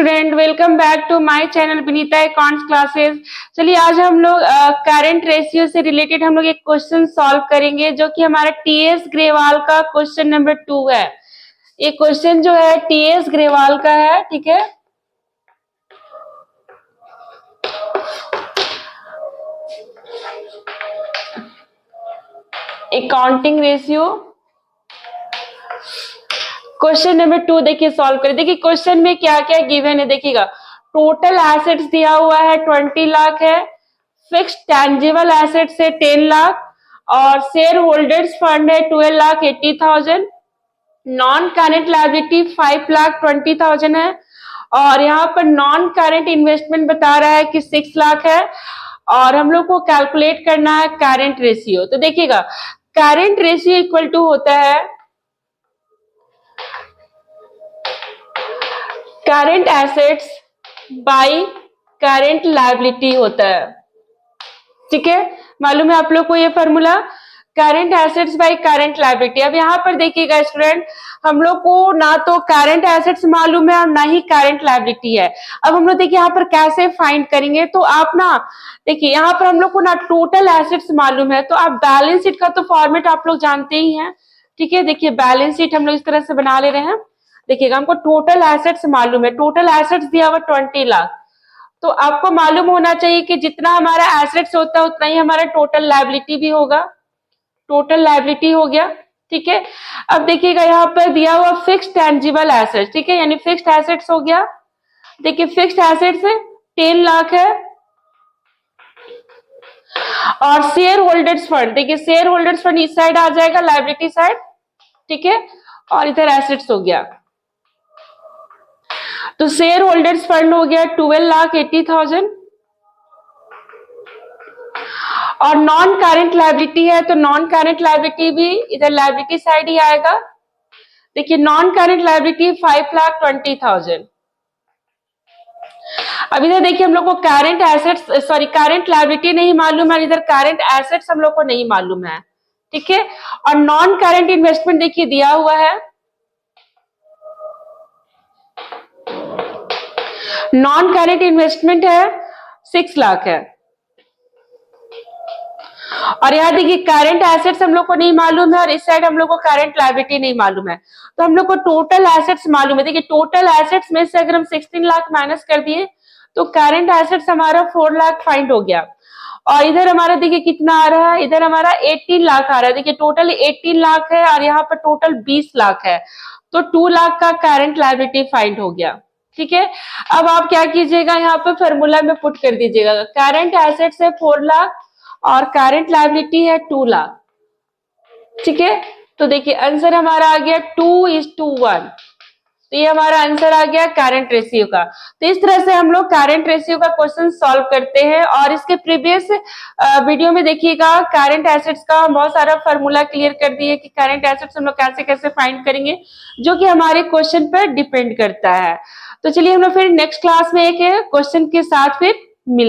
Student, welcome back to my channel Vinita accounts classes. चलिए आज हम लोग करंट रेशियो से रिलेटेड हम लोग एक क्वेश्चन सॉल्व करेंगे जो कि हमारा टीएस ग्रेवाल का क्वेश्चन नंबर 2 है। ये क्वेश्चन जो है टीएस ग्रेवाल का है, ठीक है। अकाउंटिंग रेशियो क्वेश्चन नंबर 2 देखिए सॉल्व करें। देखिए क्वेश्चन में क्या क्या गिवन है, देखिएगा टोटल एसेट्स दिया हुआ है 20 लाख है, फिक्स्ड टेंजिबल एसेट्स है 10 लाख और शेयर होल्डर्स फंड है 12,80,000, नॉन करेंट लायबिलिटी 5,20,000 है और यहाँ पर नॉन करेंट इन्वेस्टमेंट बता रहा है कि 6 लाख है और हम लोग को कैलकुलेट करना है करेंट रेशियो। तो देखिएगा करेंट रेशियो इक्वल टू होता है current assets by current liability होता है, ठीक है। मालूम है आप लोग को ये formula, current assets by current liability. अब यहाँ पर देखिएगा स्टूडेंट, हम लोग को ना तो करंट एसेट्स मालूम है और ना ही करंट लायबिलिटी है। अब हम लोग देखिए यहाँ पर कैसे फाइंड करेंगे, तो आप ना देखिए यहाँ पर हम लोग को ना टोटल एसेट्स मालूम है, तो आप बैलेंस शीट का तो फॉर्मेट आप लोग जानते ही हैं, ठीक है। देखिए बैलेंस शीट हम लोग इस तरह से बना ले रहे हैं। देखिएगा हमको टोटल एसेट्स मालूम है, टोटल एसेट्स दिया हुआ 20 लाख, तो आपको मालूम होना चाहिए कि जितना हमारा एसेट्स होता है उतना ही हमारा टोटल लायबिलिटी भी होगा। टोटल लायबिलिटी हो गया, ठीक है। अब देखिएगा यहाँ पर दिया हुआ फिक्स्ड टेंजिबल एसेट्स, ठीक है, यानी फिक्स्ड एसेट्स हो गया। देखिए फिक्स्ड एसेट्स 10 लाख है और शेयर होल्डर्स फंड, देखिए शेयर होल्डर्स फंड इस साइड आ जाएगा लायबिलिटी साइड, ठीक है, और इधर एसेट्स हो गया। तो शेयर होल्डर्स फंड हो गया 12,80,000 और नॉन करेंट लायबिलिटी है, तो नॉन करेंट लायबिलिटी भी इधर लायबिलिटी साइड ही आएगा। देखिए नॉन करेंट लायबिलिटी 5,20,000। अब इधर देखिए हम लोग को करेंट एसेट्स करेंट लायबिलिटी नहीं मालूम है, इधर करेंट एसेट्स हम लोग को नहीं मालूम है, ठीक है। और नॉन करेंट इन्वेस्टमेंट देखिए दिया हुआ है, नॉन करेंट इन्वेस्टमेंट है 6 लाख है और यहाँ देखिए करंट एसेट्स हम लोग को नहीं मालूम है और इस साइड हम लोग को करंट लायबिलिटी नहीं मालूम है, तो हम लोग को टोटल एसेट्स मालूम है। देखिए टोटल एसेट्स में से अगर हम 16 लाख माइनस कर दिए तो करंट एसेट्स हमारा 4 लाख फाइंड हो गया और इधर हमारा देखिए कितना आ रहा है, इधर हमारा 18 लाख आ रहा है। देखिए टोटल 18 लाख है और यहाँ पर टोटल 20 लाख है, तो 2 लाख का करंट लायबिलिटी फाइंड हो गया, ठीक है। अब आप क्या कीजिएगा, यहाँ पे फॉर्मूला में पुट कर दीजिएगा, करंट एसेट्स है 4 लाख और करंट लायबिलिटी है 2 लाख, ठीक है। तो देखिए आंसर हमारा आ गया 2:1, तो ये हमारा आंसर आ गया करंट रेशियो का। तो इस तरह से हम लोग करंट रेशियो का क्वेश्चन सॉल्व करते हैं और इसके प्रीवियस वीडियो में देखिएगा करंट एसेट्स का बहुत सारा फॉर्मूला क्लियर कर दिए कि करंट एसेट्स हम लोग कैसे कैसे फाइंड करेंगे, जो कि हमारे क्वेश्चन पर डिपेंड करता है। तो चलिए हम लोग फिर नेक्स्ट क्लास में एक क्वेश्चन के साथ फिर